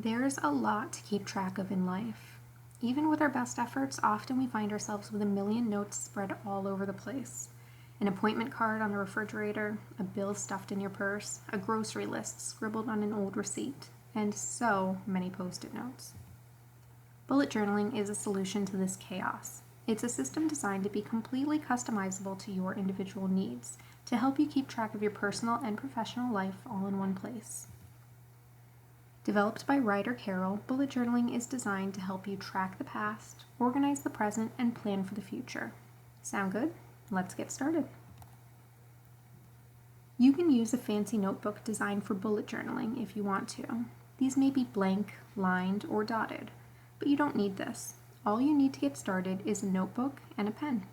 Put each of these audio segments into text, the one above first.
There's a lot to keep track of in life. Even with our best efforts, often we find ourselves with a million notes spread all over the place. An appointment card on the refrigerator, a bill stuffed in your purse, a grocery list scribbled on an old receipt, and so many post-it notes. Bullet journaling is a solution to this chaos. It's a system designed to be completely customizable to your individual needs, to help you keep track of your personal and professional life all in one place. Developed by Ryder Carroll, bullet journaling is designed to help you track the past, organize the present, and plan for the future. Sound good? Let's get started. You can use a fancy notebook designed for bullet journaling if you want to. These may be blank, lined, or dotted, but you don't need this. All you need to get started is a notebook and a pen.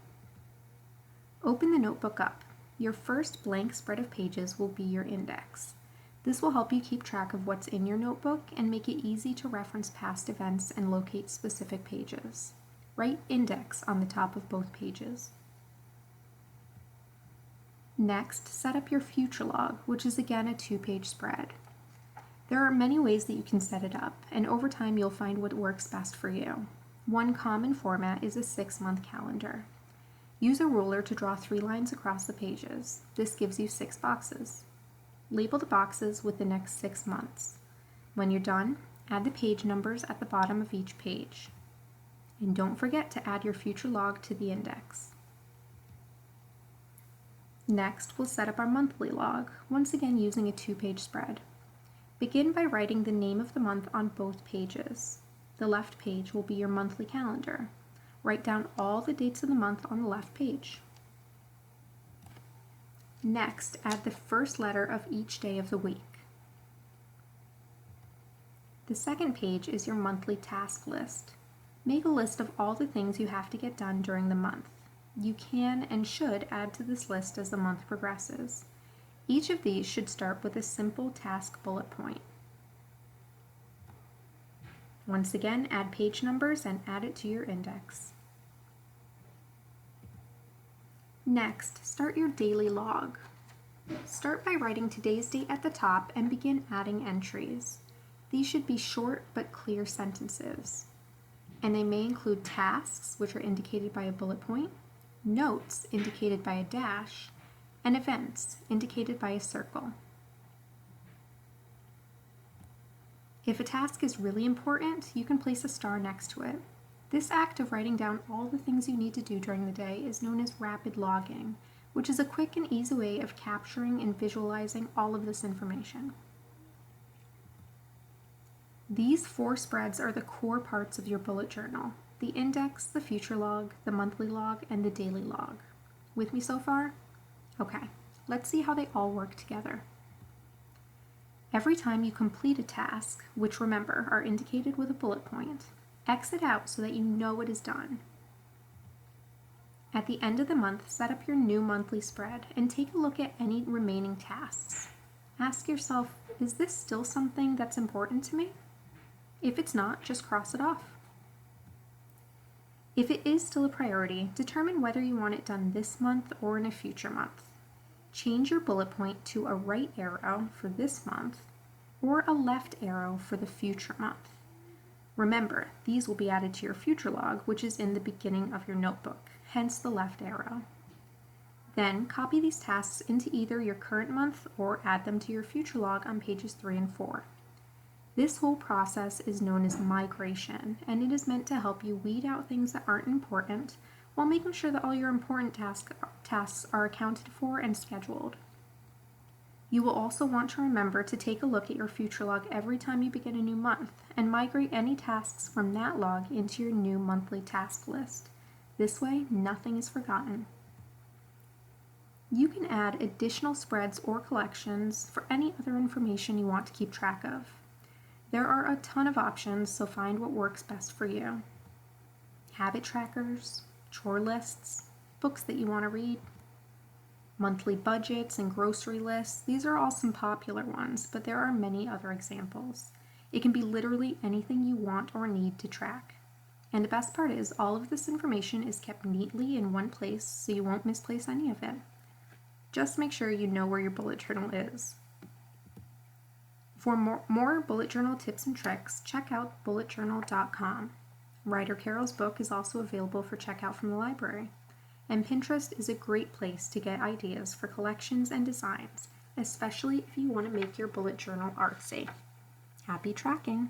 Open the notebook up. Your first blank spread of pages will be your index. This will help you keep track of what's in your notebook and make it easy to reference past events and locate specific pages. Write index on the top of both pages. Next, set up your future log, which is again a 2-page spread. There are many ways that you can set it up, and over time you'll find what works best for you. One common format is a 6-month calendar. Use a ruler to draw 3 lines across the pages. This gives you 6 boxes. Label the boxes with the next 6 months. When you're done, add the page numbers at the bottom of each page. And don't forget to add your future log to the index. Next, we'll set up our monthly log, once again using a 2-page spread. Begin by writing the name of the month on both pages. The left page will be your monthly calendar. Write down all the dates of the month on the left page. Next, add the first letter of each day of the week. The second page is your monthly task list. Make a list of all the things you have to get done during the month. You can and should add to this list as the month progresses. Each of these should start with a simple task bullet point. Once again, add page numbers and add it to your index. Next, start your daily log. Start by writing today's date at the top and begin adding entries. These should be short but clear sentences, and they may include tasks, which are indicated by a bullet point, notes, indicated by a dash, and events, indicated by a circle. If a task is really important, you can place a star next to it. This act of writing down all the things you need to do during the day is known as rapid logging, which is a quick and easy way of capturing and visualizing all of this information. These 4 spreads are the core parts of your bullet journal: the index, the future log, the monthly log, and the daily log. With me so far? Okay, let's see how they all work together. Every time you complete a task, which remember are indicated with a bullet point, exit out so that you know it is done. At the end of the month, set up your new monthly spread and take a look at any remaining tasks. Ask yourself, is this still something that's important to me? If it's not, just cross it off. If it is still a priority, determine whether you want it done this month or in a future month. Change your bullet point to a right arrow for this month or a left arrow for the future month. Remember, these will be added to your future log, which is in the beginning of your notebook, hence the left arrow. Then copy these tasks into either your current month or add them to your future log on pages 3 and 4. This whole process is known as migration, and it is meant to help you weed out things that aren't important while making sure that all your important tasks are accounted for and scheduled. You will also want to remember to take a look at your future log every time you begin a new month and migrate any tasks from that log into your new monthly task list. This way, nothing is forgotten. You can add additional spreads or collections for any other information you want to keep track of. There are a ton of options, so find what works best for you. Habit trackers, chore lists, books that you want to read, monthly budgets and grocery lists. These are all some popular ones, but there are many other examples. It can be literally anything you want or need to track. And the best part is all of this information is kept neatly in one place so you won't misplace any of it. Just make sure you know where your bullet journal is. For more bullet journal tips and tricks, check out bulletjournal.com. Ryder Carroll's book is also available for checkout from the library. And Pinterest is a great place to get ideas for collections and designs, especially if you want to make your bullet journal artsy. Happy tracking!